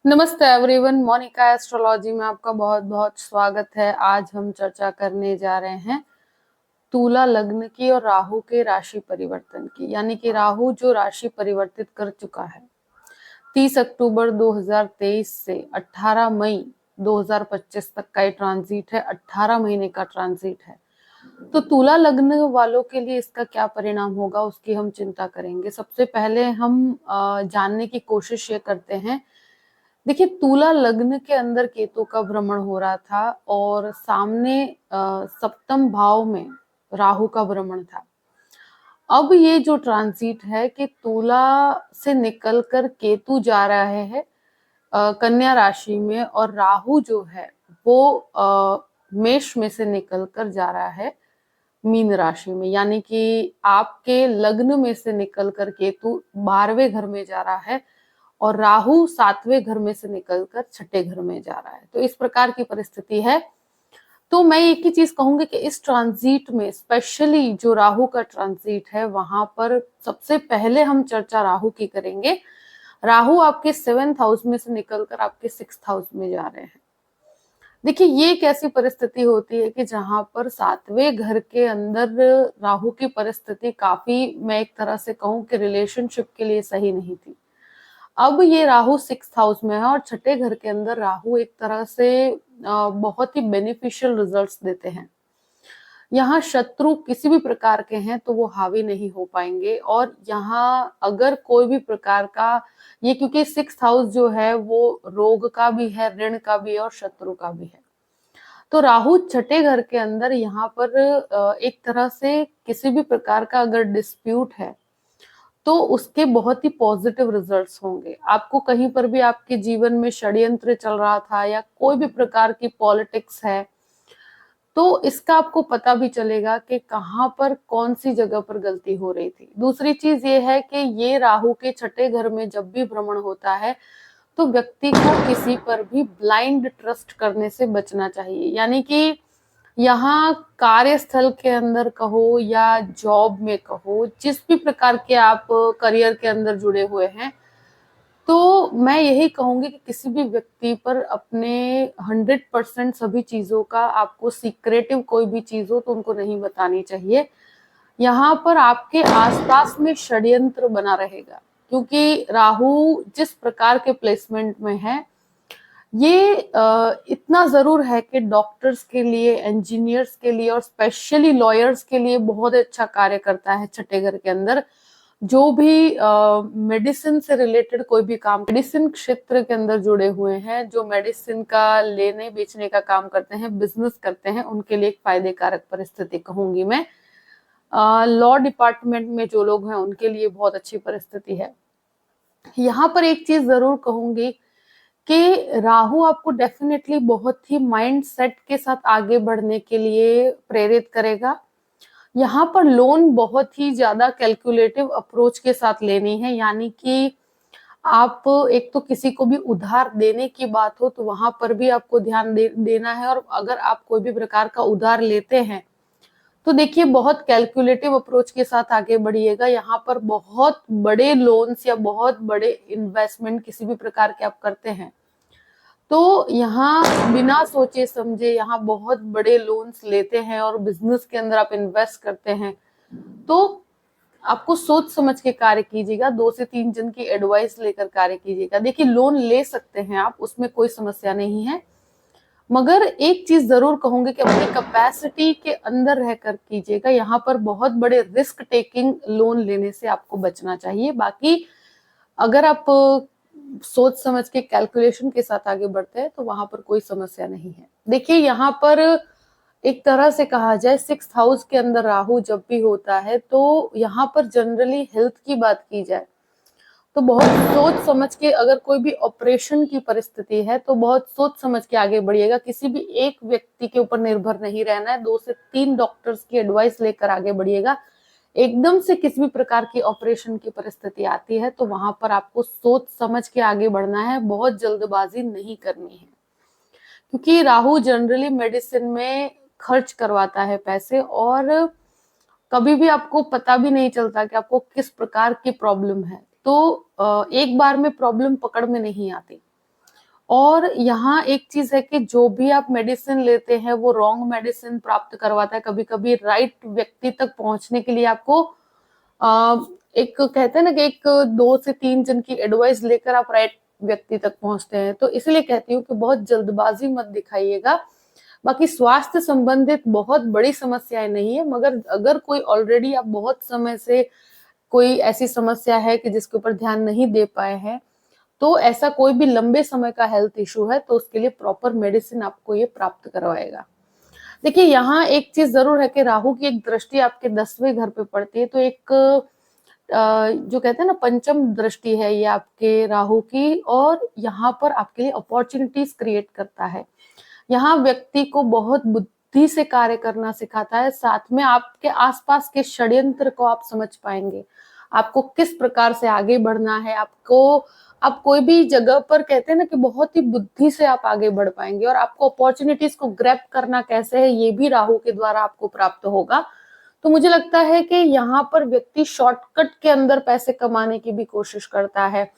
नमस्ते everyone, Monika astrology में आपका बहुत बहुत स्वागत है। आज हम चर्चा करने जा रहे हैं तुला लग्न की और राहु के राशि परिवर्तन की, यानी कि राहु जो राशि परिवर्तित कर चुका है 30 अक्टूबर 2023 से 18 मई 2025 तक का ये ट्रांजिट है। 18 महीने का ट्रांजिट है। तो तुला लग्न वालों के लिए इसका क्या परिणाम होगा उसकी हम चिंता करेंगे। सबसे पहले हम जानने की कोशिश ये करते हैं। देखिए, तुला लग्न के अंदर केतु का भ्रमण हो रहा था और सामने सप्तम भाव में राहु का भ्रमण था। अब ये जो ट्रांजिट है कि तुला से निकलकर केतु जा रहा है कन्या राशि में, और राहु जो है वो मेष में से निकलकर जा रहा है मीन राशि में, यानी कि आपके लग्न में से निकलकर केतु 12वें घर में जा रहा है और राहु 7वें घर में से निकलकर छठे घर में जा रहा है। तो इस प्रकार की परिस्थिति है। तो मैं एक ही चीज कहूंगी कि इस ट्रांजिट में स्पेशली जो राहु का ट्रांजिट है वहां पर सबसे पहले हम चर्चा राहु की करेंगे। राहु आपके 7th हाउस में से निकलकर आपके 6th हाउस में जा रहे हैं। देखिए, ये एक ऐसी परिस्थिति होती है कि जहां पर 7वें घर के अंदर राहु की परिस्थिति काफी, मैं एक तरह से कहूं कि रिलेशनशिप के लिए सही नहीं थी। अब ये राहु 6th हाउस में है और छठे घर के अंदर राहु एक तरह से बहुत ही बेनिफिशियल रिजल्ट्स देते हैं। यहाँ शत्रु किसी भी प्रकार के हैं तो वो हावी नहीं हो पाएंगे, और यहाँ अगर कोई भी प्रकार का, ये क्योंकि 6th हाउस जो है वो रोग का भी है, ऋण का भी है और शत्रु का भी है। तो राहु छठे घर के अंदर यहाँ पर एक तरह से किसी भी प्रकार का अगर डिस्प्यूट है तो उसके बहुत ही पॉजिटिव रिजल्ट्स होंगे। आपको कहीं पर भी आपके जीवन में षड्यंत्र चल रहा था या कोई भी प्रकार की पॉलिटिक्स है तो इसका आपको पता भी चलेगा कि कहाँ पर कौन सी जगह पर गलती हो रही थी। दूसरी चीज ये है कि ये राहु के छठे घर में जब भी भ्रमण होता है तो व्यक्ति को किसी पर भी ब्लाइंड ट्रस्ट करने से बचना चाहिए। यानी कि यहाँ कार्यस्थल के अंदर कहो या जॉब में कहो, जिस भी प्रकार के आप करियर के अंदर जुड़े हुए हैं, तो मैं यही कहूंगी कि किसी भी व्यक्ति पर अपने 100% सभी चीजों का, आपको सीक्रेटिव कोई भी चीज हो तो उनको नहीं बतानी चाहिए। यहाँ पर आपके आसपास में षड्यंत्र बना रहेगा, क्योंकि राहु जिस प्रकार के प्लेसमेंट में है, ये इतना जरूर है कि डॉक्टर्स के लिए, इंजीनियर्स के लिए और स्पेशली लॉयर्स के लिए बहुत अच्छा कार्य करता है छठे घर के अंदर। जो भी मेडिसिन से रिलेटेड कोई भी काम, मेडिसिन क्षेत्र के अंदर जुड़े हुए हैं, जो मेडिसिन का लेने बेचने का काम करते हैं, बिजनेस करते हैं, उनके लिए एक फायदे कारक परिस्थिति कहूंगी मैं। लॉ डिपार्टमेंट में जो लोग हैं उनके लिए बहुत अच्छी परिस्थिति है। यहाँ पर एक चीज जरूर कहूंगी कि राहु आपको डेफिनेटली बहुत ही माइंड सेट के साथ आगे बढ़ने के लिए प्रेरित करेगा। यहाँ पर लोन बहुत ही ज्यादा कैलकुलेटिव अप्रोच के साथ लेनी है, यानी कि आप एक तो किसी को भी उधार देने की बात हो तो वहां पर भी आपको ध्यान देना है, और अगर आप कोई भी प्रकार का उधार लेते हैं तो देखिए बहुत कैलकुलेटिव अप्रोच के साथ आगे बढ़िएगा। यहाँ पर बहुत बड़े लोन्स या बहुत बड़े इन्वेस्टमेंट किसी भी प्रकार के आप करते हैं तो यहाँ बिना सोचे समझे यहाँ बहुत बड़े लोन्स लेते हैं और बिजनेस के अंदर आप इन्वेस्ट करते हैं तो आपको सोच समझ के कार्य कीजिएगा। 2 से 3 जन की एडवाइस लेकर कार्य कीजिएगा। देखिए, लोन ले सकते हैं आप, उसमें कोई समस्या नहीं है, मगर एक चीज जरूर कहूंगी कि अपनी कैपेसिटी के अंदर रहकर कीजिएगा। यहाँ पर बहुत बड़े रिस्क टेकिंग लोन लेने से आपको बचना चाहिए। बाकी अगर आप सोच समझ के कैलकुलेशन के साथ आगे बढ़ते हैं तो वहां पर कोई समस्या नहीं है। देखिए, यहाँ पर एक तरह से कहा जाए 6th हाउस के अंदर राहु जब भी होता है तो यहाँ पर जनरली हेल्थ की बात की जाए तो बहुत सोच समझ के, अगर कोई भी ऑपरेशन की परिस्थिति है तो बहुत सोच समझ के आगे बढ़िएगा। किसी भी एक व्यक्ति के ऊपर निर्भर नहीं रहना है। 2 से 3 डॉक्टर्स की एडवाइस लेकर आगे बढ़िएगा। एकदम से किसी भी प्रकार की ऑपरेशन की परिस्थिति आती है तो वहां पर आपको सोच समझ के आगे बढ़ना है, बहुत जल्दबाजी नहीं करनी है, क्योंकि राहु जनरली मेडिसिन में खर्च करवाता है पैसे, और कभी भी आपको पता भी नहीं चलता कि आपको किस प्रकार की प्रॉब्लम है। तो एक बार में प्रॉब्लम पकड़ में नहीं आती। और यहाँ एक चीज है कि जो भी आप मेडिसिन लेते हैं वो रॉन्ग मेडिसिन प्राप्त करवाता है। कभी कभी राइट व्यक्ति तक पहुंचने के लिए आपको एक कहते हैं ना कि एक 2 से 3 जन की एडवाइस लेकर आप राइट व्यक्ति तक पहुंचते हैं। तो इसलिए कहती हूँ कि बहुत जल्दबाजी मत दिखाइएगा। बाकी स्वास्थ्य संबंधित बहुत बड़ी समस्याएं नहीं है, मगर अगर कोई ऑलरेडी आप बहुत समय से कोई ऐसी समस्या है कि जिसके ऊपर ध्यान नहीं दे पाए हैं, तो ऐसा कोई भी लंबे समय का हेल्थ इशू है तो उसके लिए प्रॉपर मेडिसिन आपको ये प्राप्त करवाएगा। देखिए यहाँ एक चीज जरूर है कि राहु की एक दृष्टि आपके 10वें घर पे पड़ती है, तो एक जो कहते हैं ना पंचम दृष्टि है ये आपके राहु की, और यहाँ पर आपके लिए अपॉर्चुनिटीज क्रिएट करता है। यहाँ व्यक्ति को बहुत बुद्धि से कार्य करना सिखाता है, साथ में आपके आसपास के षड्यंत्र को आप समझ पाएंगे, आपको किस प्रकार से आगे बढ़ना है। आप कोई भी जगह पर कहते हैं ना कि बहुत ही बुद्धि से आप आगे बढ़ पाएंगे, और आपको अपॉर्चुनिटीज को ग्रैब करना कैसे है ये भी राहु के द्वारा आपको प्राप्त होगा। तो मुझे लगता है कि यहाँ पर व्यक्ति शॉर्टकट के अंदर पैसे कमाने की भी कोशिश करता है,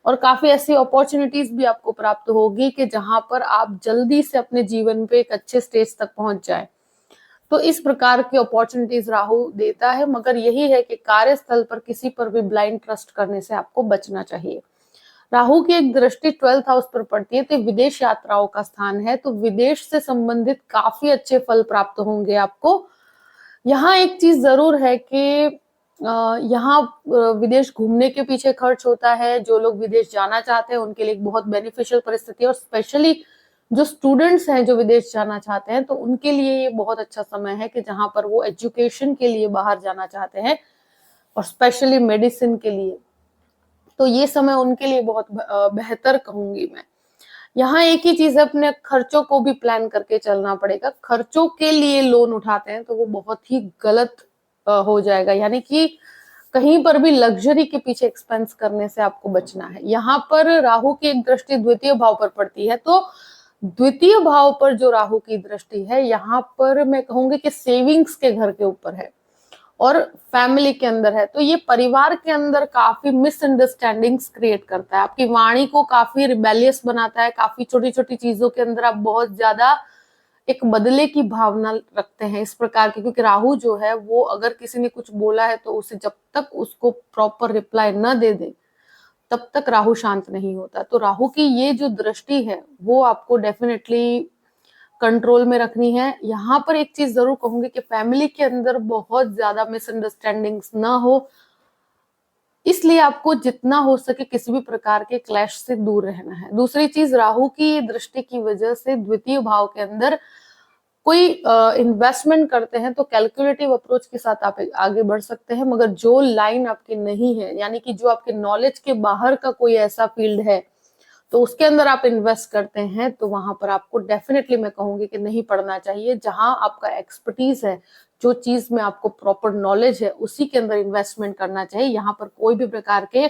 और काफी ऐसी अपॉर्चुनिटीज भी आपको प्राप्त होगी कि जहां पर आप जल्दी से अपने जीवन पे एक अच्छे स्टेज तक पहुंच जाए। तो इस प्रकार की अपॉर्चुनिटीज राहु देता है, मगर यही है कि कार्यस्थल पर किसी पर भी ब्लाइंड ट्रस्ट करने से आपको बचना चाहिए। राहु की एक दृष्टि 12th हाउस पर पड़ती है, तो विदेश यात्राओं का स्थान है, तो विदेश से संबंधित काफी अच्छे फल प्राप्त होंगे आपको। यहाँ एक चीज जरूर है कि यहाँ विदेश घूमने के पीछे खर्च होता है। जो लोग विदेश जाना चाहते हैं उनके लिए एक बहुत बेनिफिशियल परिस्थिति है, और स्पेशली जो स्टूडेंट्स हैं जो विदेश जाना चाहते हैं तो उनके लिए ये बहुत अच्छा समय है कि जहां पर वो एजुकेशन के लिए बाहर जाना चाहते हैं, और स्पेशली मेडिसिन के लिए, तो ये समय उनके लिए बहुत बेहतर कहूंगी मैं। यहाँ एक ही चीज है, अपने खर्चों को भी प्लान करके चलना पड़ेगा। खर्चों के लिए लोन उठाते हैं तो वो बहुत ही गलत हो जाएगा, यानी कि कहीं पर भी लग्जरी के पीछे एक्सपेंस करने से आपको बचना है। यहाँ पर राहु की एक दृष्टि द्वितीय भाव पर पड़ती है, तो द्वितीय भाव पर जो राहु की दृष्टि है यहाँ पर मैं कहूंगी कि सेविंग्स के घर के ऊपर है और फैमिली के अंदर है, तो ये परिवार के अंदर काफी मिसअंडरस्टैंडिंग्स क्रिएट करता है। आपकी वाणी को काफी रिबेलियस बनाता है, काफी छोटी छोटी चीजों के अंदर आप बहुत ज्यादा एक बदले की भावना रखते हैं इस प्रकार की, क्योंकि राहु जो है वो अगर किसी ने कुछ बोला है तो उसे जब तक उसको प्रॉपर रिप्लाई न दे दे तब तक राहु शांत नहीं होता। तो राहु की ये जो दृष्टि है वो आपको डेफिनेटली कंट्रोल में रखनी है। यहाँ पर एक चीज जरूर कहूंगी कि फैमिली के अंदर बहुत ज्यादा मिसअंडरस्टैंडिंग्स ना हो, इसलिए आपको जितना हो सके किसी भी प्रकार के क्लैश से दूर रहना है। दूसरी चीज, राहु की दृष्टि की वजह से द्वितीय भाव के अंदर कोई इन्वेस्टमेंट करते हैं तो कैलकुलेटिव अप्रोच के साथ आप आगे बढ़ सकते हैं, मगर जो लाइन आपकी नहीं है, यानी कि जो आपके नॉलेज के बाहर का कोई ऐसा फील्ड है तो उसके अंदर आप इन्वेस्ट करते हैं तो वहां पर आपको डेफिनेटली मैं कहूंगी कि नहीं पढ़ना चाहिए। जहां आपका एक्सपर्टीज है, जो चीज में आपको प्रॉपर नॉलेज है, उसी के अंदर इन्वेस्टमेंट करना चाहिए। यहाँ पर कोई भी प्रकार के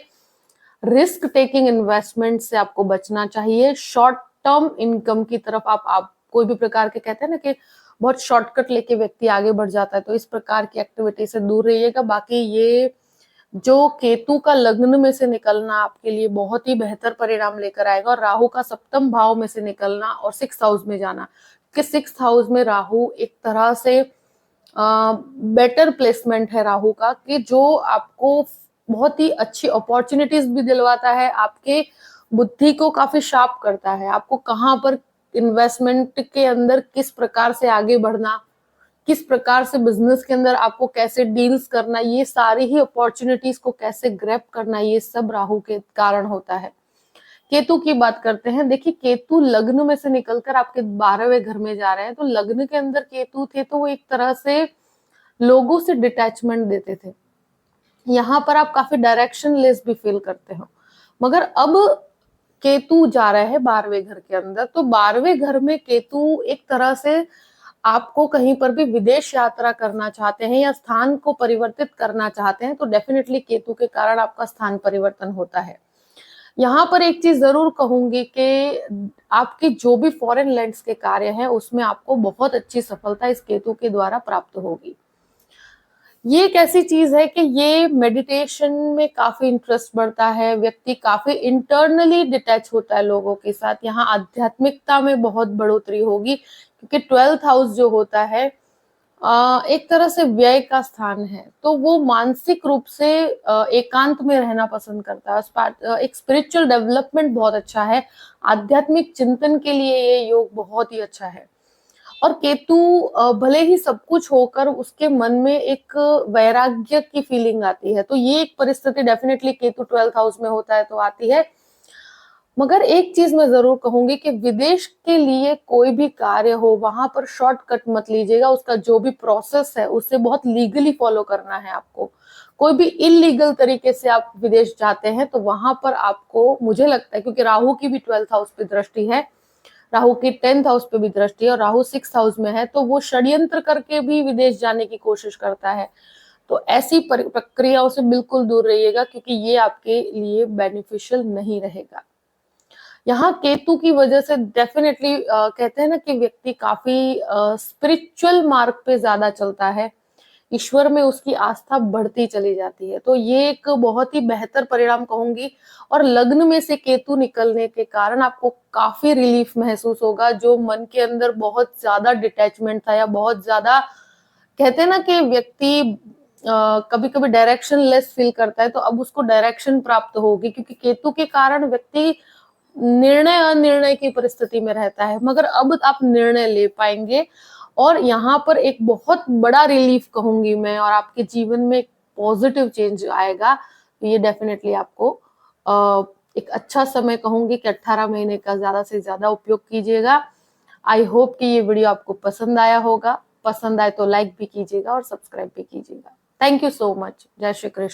रिस्क टेकिंग इन्वेस्टमेंट से आपको बचना चाहिए। शॉर्ट टर्म इनकम की तरफ आप कोई भी प्रकार के कहते हैं ना कि बहुत शॉर्टकट लेके व्यक्ति आगे बढ़ जाता है, तो इस प्रकार की एक्टिविटी से दूर रहिएगा। बाकी ये जो केतु का लग्न में से निकलना आपके लिए बहुत ही बेहतर परिणाम लेकर आएगा, और राहु का सप्तम भाव में से निकलना और 6th हाउस में जाना, कि 6th हाउस में राहु एक तरह से बेटर प्लेसमेंट है राहु का, कि जो आपको बहुत ही अच्छी अपॉर्चुनिटीज भी दिलवाता है, आपके बुद्धि को काफी शार्प करता है, आपको कहाँ पर इन्वेस्टमेंट के अंदर किस प्रकार से आगे बढ़ना, किस प्रकार से बिजनेस के अंदर आपको कैसे डील्स करना, ये सारी ही अपॉर्चुनिटीज को कैसे ग्रैब करना, ये सब राहु के कारण होता है। केतु की बात करते हैं। देखिए केतु लग्न में से निकलकर आपके 12वें घर में जा रहे हैं, तो लग्न के अंदर केतु थे तो वो एक तरह से लोगों से डिटैचमेंट देते थे। यहाँ पर आप काफी डायरेक्शन लेस भी फील करते हो, मगर अब केतु जा रहे हैं 12वें घर के अंदर, तो 12वें घर में केतु एक तरह से आपको कहीं पर भी विदेश यात्रा करना चाहते हैं या स्थान को परिवर्तित करना चाहते हैं तो डेफिनेटली केतु के कारण आपका स्थान परिवर्तन होता है। यहाँ पर एक चीज जरूर कहूंगी कि आपके जो भी फॉरेन लैंड्स के कार्य हैं उसमें आपको बहुत अच्छी सफलता इस केतु के द्वारा प्राप्त होगी। ये एक ऐसी चीज है कि ये मेडिटेशन में काफी इंटरेस्ट बढ़ता है, व्यक्ति काफी इंटरनली डिटैच होता है लोगों के साथ, यहाँ आध्यात्मिकता में बहुत बढ़ोतरी होगी, क्योंकि 12th हाउस जो होता है एक तरह से व्यय का स्थान है, तो वो मानसिक रूप से एकांत में रहना पसंद करता है। एक स्पिरिचुअल डेवलपमेंट बहुत अच्छा है, आध्यात्मिक चिंतन के लिए ये योग बहुत ही अच्छा है। और केतु भले ही सब कुछ होकर उसके मन में एक वैराग्य की फीलिंग आती है, तो ये एक परिस्थिति डेफिनेटली केतु 12th हाउस में होता है तो आती है। मगर एक चीज मैं जरूर कहूंगी कि विदेश के लिए कोई भी कार्य हो, वहां पर शॉर्टकट मत लीजिएगा, उसका जो भी प्रोसेस है उसे बहुत लीगली फॉलो करना है आपको। कोई भी इलीगल तरीके से आप विदेश जाते हैं तो वहां पर आपको, मुझे लगता है, क्योंकि राहु की भी 12th हाउस पे दृष्टि है, राहु की 10th हाउस पे भी दृष्टि है, और राहु 6th हाउस में है, तो वो षड्यंत्र करके भी विदेश जाने की कोशिश करता है। तो ऐसी प्रक्रियाओं से बिल्कुल दूर रहिएगा, क्योंकि ये आपके लिए बेनिफिशियल नहीं रहेगा। यहाँ केतु की वजह से डेफिनेटली कहते हैं ना कि व्यक्ति काफी स्पिरिचुअल मार्ग पे ज्यादा चलता है, ईश्वर में उसकी आस्था बढ़ती चली जाती है, तो ये एक बहुत ही बेहतर परिणाम कहूंगी। और लग्न में से केतु निकलने के कारण आपको काफी रिलीफ महसूस होगा, जो मन के अंदर बहुत ज्यादा डिटैचमेंट था, या बहुत ज्यादा कहते हैं ना कि व्यक्ति कभी कभी डायरेक्शन लेस फील करता है, तो अब उसको डायरेक्शन प्राप्त होगी, क्योंकि केतु के कारण व्यक्ति निर्णय अनिर्णय की परिस्थिति में रहता है, मगर अब आप निर्णय ले पाएंगे, और यहाँ पर एक बहुत बड़ा रिलीफ कहूंगी मैं, और आपके जीवन में एक पॉजिटिव चेंज आएगा। तो ये डेफिनेटली आपको एक अच्छा समय कहूंगी कि 18 महीने का ज्यादा से ज्यादा उपयोग कीजिएगा। आई होप कि ये वीडियो आपको पसंद आया होगा, पसंद आए तो लाइक भी कीजिएगा और सब्सक्राइब भी कीजिएगा। Thank you so much. जय श्री कृष्ण।